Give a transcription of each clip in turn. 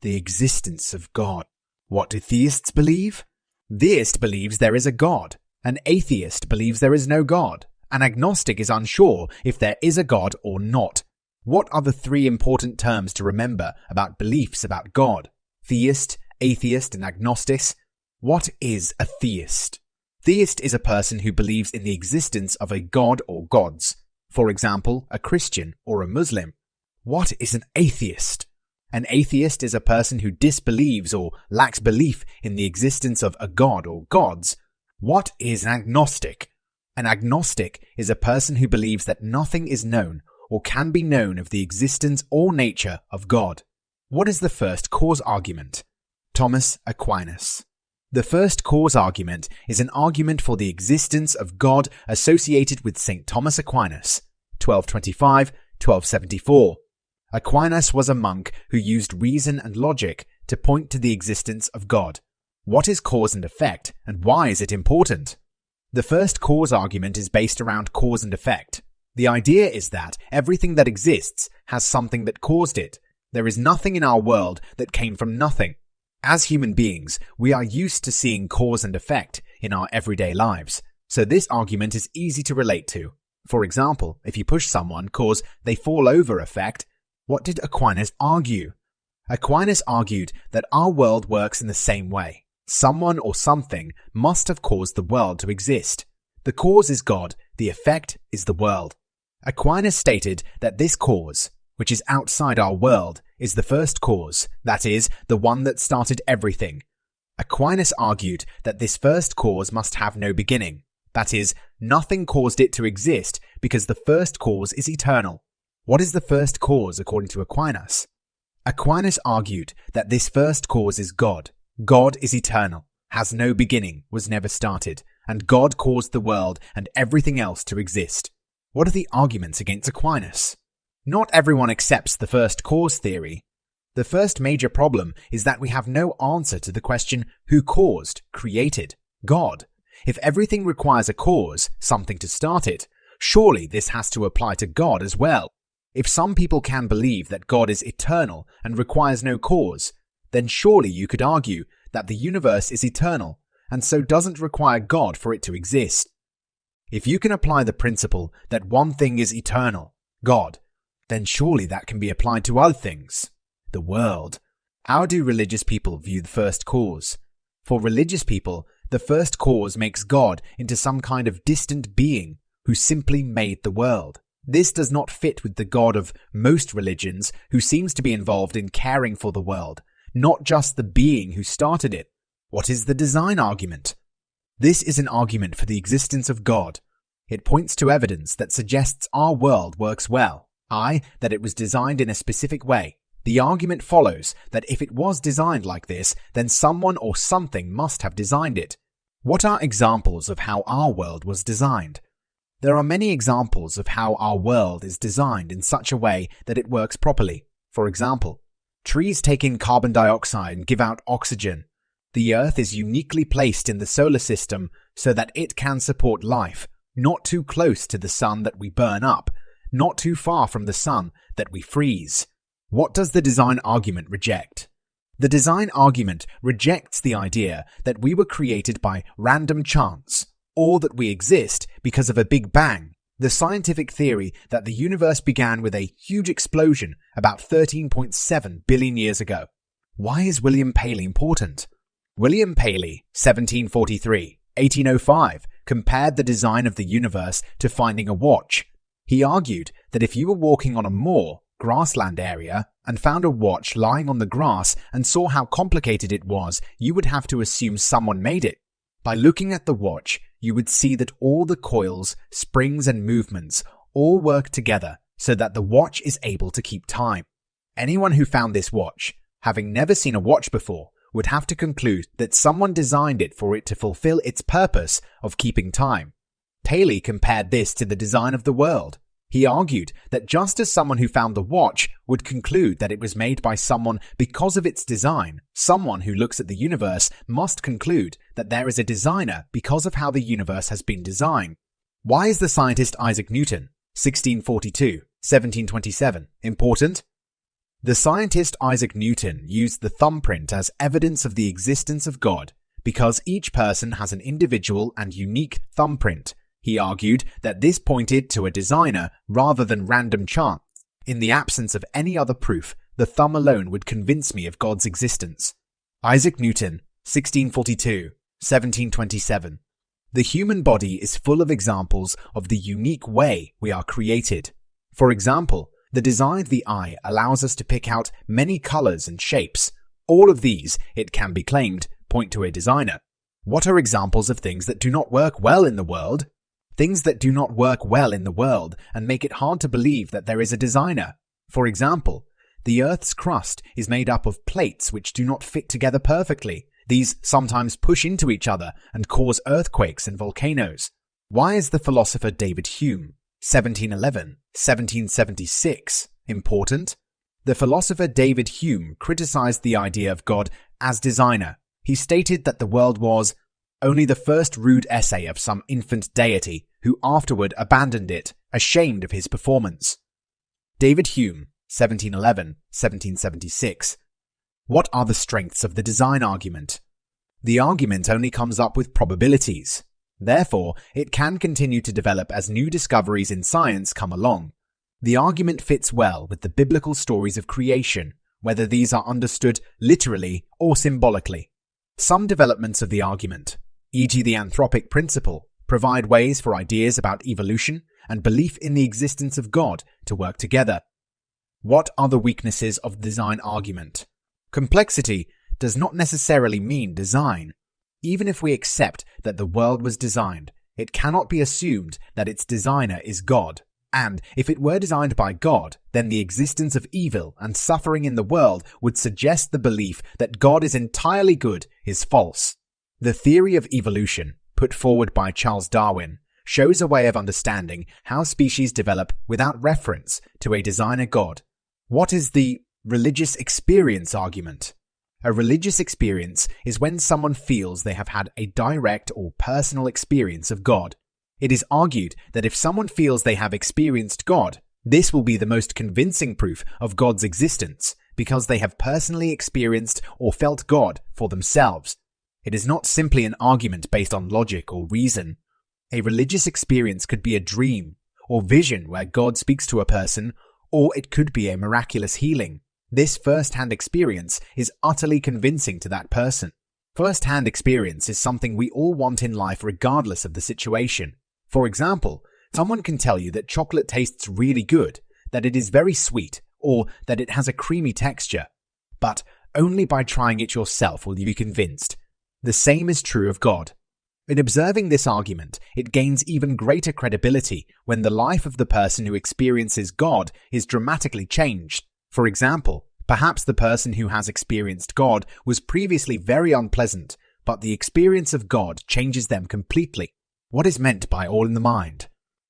The existence of God. What do theists believe? Theist believes there is a God. An atheist believes there is no God. An agnostic is unsure if there is a God or not. What are the three important terms to remember about beliefs about God? Theist, atheist, and agnostic. What is a theist? Theist is a person who believes in the existence of a God or gods. For example, a Christian or a Muslim. What is an atheist? An atheist is a person who disbelieves or lacks belief in the existence of a god or gods. What is an agnostic? An agnostic is a person who believes that nothing is known or can be known of the existence or nature of God. What is the first cause argument? Thomas Aquinas. The first cause argument is an argument for the existence of God associated with St. Thomas Aquinas, 1225-1274. Aquinas was a monk who used reason and logic to point to the existence of God. What is cause and effect, and why is it important? The first cause argument is based around cause and effect. The idea is that everything that exists has something that caused it. There is nothing in our world that came from nothing. As human beings, we are used to seeing cause and effect in our everyday lives, so this argument is easy to relate to. For example, if you push someone cause they fall over effect, what did Aquinas argue? Aquinas argued that our world works in the same way. Someone or something must have caused the world to exist. The cause is God, the effect is the world. Aquinas stated that this cause, which is outside our world, is the first cause, that is, the one that started everything. Aquinas argued that this first cause must have no beginning, that is, nothing caused it to exist because the first cause is eternal. What is the first cause according to Aquinas? Aquinas argued that this first cause is God. God is eternal, has no beginning, was never started, and God caused the world and everything else to exist. What are the arguments against Aquinas? Not everyone accepts the first cause theory. The first major problem is that we have no answer to the question who caused, created, God. If everything requires a cause, something to start it, surely this has to apply to God as well. If some people can believe that God is eternal and requires no cause, then surely you could argue that the universe is eternal and so doesn't require God for it to exist. If you can apply the principle that one thing is eternal, God, then surely that can be applied to other things, the world. How do religious people view the first cause? For religious people, the first cause makes God into some kind of distant being who simply made the world. This does not fit with the God of most religions, who seems to be involved in caring for the world, not just the being who started it. What is the design argument? This is an argument for the existence of God. It points to evidence that suggests our world works well, that it was designed in a specific way. The argument follows that if it was designed like this, then someone or something must have designed it. What are examples of how our world was designed? There are many examples of how our world is designed in such a way that it works properly. For example, trees take in carbon dioxide and give out oxygen. The Earth is uniquely placed in the solar system so that it can support life, not too close to the sun that we burn up, not too far from the sun that we freeze. What does the design argument reject? The design argument rejects the idea that we were created by random chance, or that we exist because of a Big Bang, the scientific theory that the universe began with a huge explosion about 13.7 billion years ago. Why is William Paley important? William Paley, 1743-1805, compared the design of the universe to finding a watch. He argued that if you were walking on a moor, grassland area, and found a watch lying on the grass and saw how complicated it was, you would have to assume someone made it. By looking at the watch, you would see that all the coils, springs, and movements all work together so that the watch is able to keep time. Anyone who found this watch, having never seen a watch before, would have to conclude that someone designed it for it to fulfill its purpose of keeping time. Paley compared this to the design of the world. He argued that just as someone who found the watch would conclude that it was made by someone because of its design, someone who looks at the universe must conclude that there is a designer because of how the universe has been designed. Why is the scientist Isaac Newton, 1642-1727, important? The scientist Isaac Newton used the thumbprint as evidence of the existence of God because each person has an individual and unique thumbprint. He argued that this pointed to a designer rather than random chance. In the absence of any other proof, the thumb alone would convince me of God's existence. Isaac Newton, 1642, 1727. The human body is full of examples of the unique way we are created. For example, the design of the eye allows us to pick out many colors and shapes. All of these, it can be claimed, point to a designer. What are examples of things that do not work well in the world? Things that do not work well in the world and make it hard to believe that there is a designer. For example, the Earth's crust is made up of plates which do not fit together perfectly. These sometimes push into each other and cause earthquakes and volcanoes. Why is the philosopher David Hume, 1711-1776, important? The philosopher David Hume criticized the idea of God as designer. He stated that the world was only the first rude essay of some infant deity who afterward abandoned it, ashamed of his performance. David Hume, 1711-1776. What are the strengths of the design argument? The argument only comes up with probabilities. Therefore, it can continue to develop as new discoveries in science come along. The argument fits well with the biblical stories of creation, whether these are understood literally or symbolically. Some developments of the argument, e.g. the anthropic principle, provide ways for ideas about evolution and belief in the existence of God to work together. What are the weaknesses of the design argument? Complexity does not necessarily mean design. Even if we accept that the world was designed, it cannot be assumed that its designer is God. And if it were designed by God, then the existence of evil and suffering in the world would suggest the belief that God is entirely good is false. The theory of evolution, put forward by Charles Darwin, shows a way of understanding how species develop without reference to a designer God. What is the religious experience argument? A religious experience is when someone feels they have had a direct or personal experience of God. It is argued that if someone feels they have experienced God, this will be the most convincing proof of God's existence because they have personally experienced or felt God for themselves. It is not simply an argument based on logic or reason. A religious experience could be a dream or vision where God speaks to a person, or it could be a miraculous healing. This first-hand experience is utterly convincing to that person. First-hand experience is something we all want in life regardless of the situation. For example, someone can tell you that chocolate tastes really good, that it is very sweet, or that it has a creamy texture. But only by trying it yourself will you be convinced. The same is true of God. In observing this argument, it gains even greater credibility when the life of the person who experiences God is dramatically changed. For example, perhaps the person who has experienced God was previously very unpleasant, but the experience of God changes them completely. What is meant by all in the mind?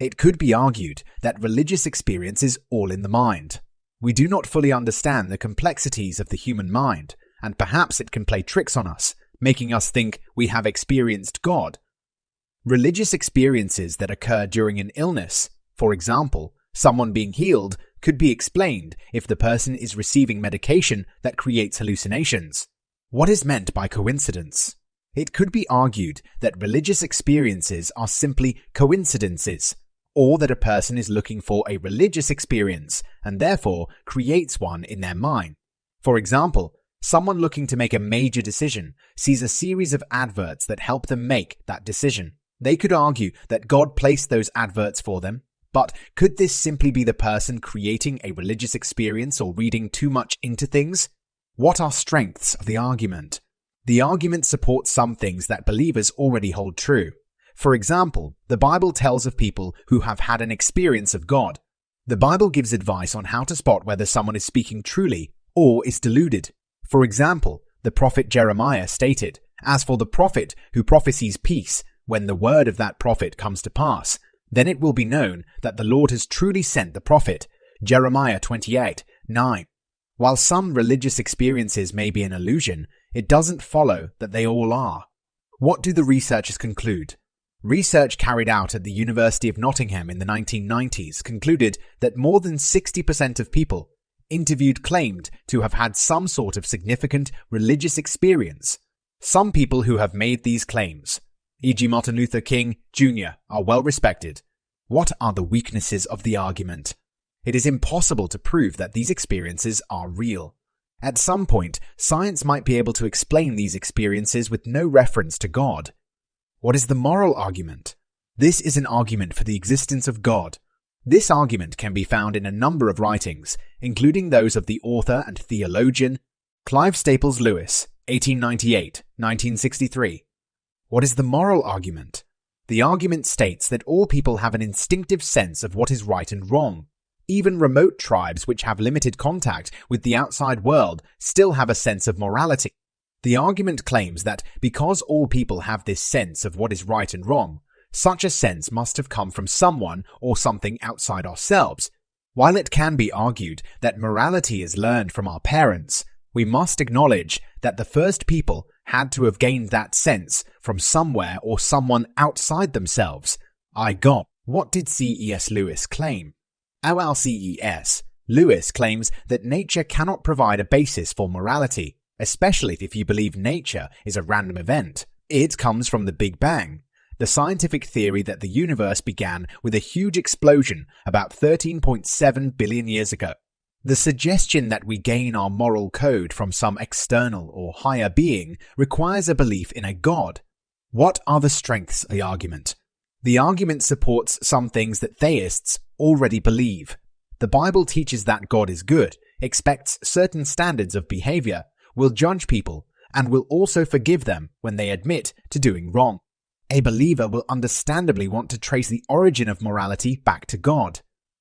It could be argued that religious experience is all in the mind. We do not fully understand the complexities of the human mind, and perhaps it can play tricks on us, making us think we have experienced God. Religious experiences that occur during an illness, for example, someone being healed, could be explained if the person is receiving medication that creates hallucinations. What is meant by coincidence? It could be argued that religious experiences are simply coincidences, or that a person is looking for a religious experience and therefore creates one in their mind. For example, someone looking to make a major decision sees a series of adverts that help them make that decision. They could argue that God placed those adverts for them, but could this simply be the person creating a religious experience or reading too much into things? What are strengths of the argument? The argument supports some things that believers already hold true. For example, the Bible tells of people who have had an experience of God. The Bible gives advice on how to spot whether someone is speaking truly or is deluded. For example, the prophet Jeremiah stated, "As for the prophet who prophesies peace, when the word of that prophet comes to pass, then it will be known that the Lord has truly sent the prophet." Jeremiah 28:9. While some religious experiences may be an illusion, it doesn't follow that they all are. What do the researchers conclude? Research carried out at the University of Nottingham in the 1990s concluded that more than 60% of people, interviewed claimed to have had some sort of significant religious experience. Some people who have made these claims, e.g. Martin Luther King Jr., are well respected. What are the weaknesses of the argument? It is impossible to prove that these experiences are real. At some point, science might be able to explain these experiences with no reference to God. What is the moral argument? This is an argument for the existence of God. This argument can be found in a number of writings, including those of the author and theologian Clive Staples Lewis, 1898-1963. What is the moral argument? The argument states that all people have an instinctive sense of what is right and wrong. Even remote tribes which have limited contact with the outside world still have a sense of morality. The argument claims that because all people have this sense of what is right and wrong, such a sense must have come from someone or something outside ourselves. While it can be argued that morality is learned from our parents, we must acknowledge that the first people had to have gained that sense from somewhere or someone outside themselves. God. What did C.S. Lewis claim? C.S. Lewis claims that nature cannot provide a basis for morality, especially if you believe nature is a random event. It comes from the Big Bang, the scientific theory that the universe began with a huge explosion about 13.7 billion years ago. The suggestion that we gain our moral code from some external or higher being requires a belief in a God. What are the strengths of the argument? The argument supports some things that theists already believe. The Bible teaches that God is good, expects certain standards of behavior, will judge people, and will also forgive them when they admit to doing wrong. A believer will understandably want to trace the origin of morality back to God.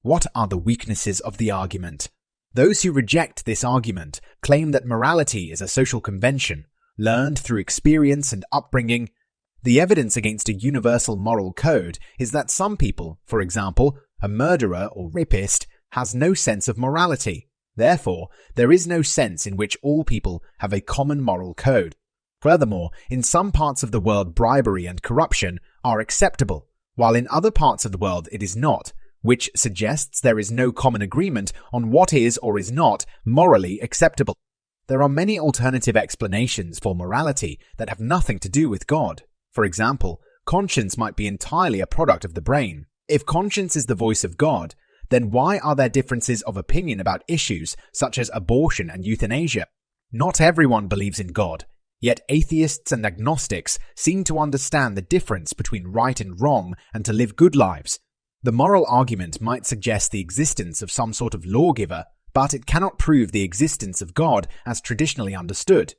What are the weaknesses of the argument? Those who reject this argument claim that morality is a social convention, learned through experience and upbringing. The evidence against a universal moral code is that some people, for example, a murderer or rapist, has no sense of morality. Therefore, there is no sense in which all people have a common moral code. Furthermore, in some parts of the world bribery and corruption are acceptable, while in other parts of the world it is not, which suggests there is no common agreement on what is or is not morally acceptable. There are many alternative explanations for morality that have nothing to do with God. For example, conscience might be entirely a product of the brain. If conscience is the voice of God, then why are there differences of opinion about issues such as abortion and euthanasia? Not everyone believes in God, yet atheists and agnostics seem to understand the difference between right and wrong and to live good lives. The moral argument might suggest the existence of some sort of lawgiver, but it cannot prove the existence of God as traditionally understood.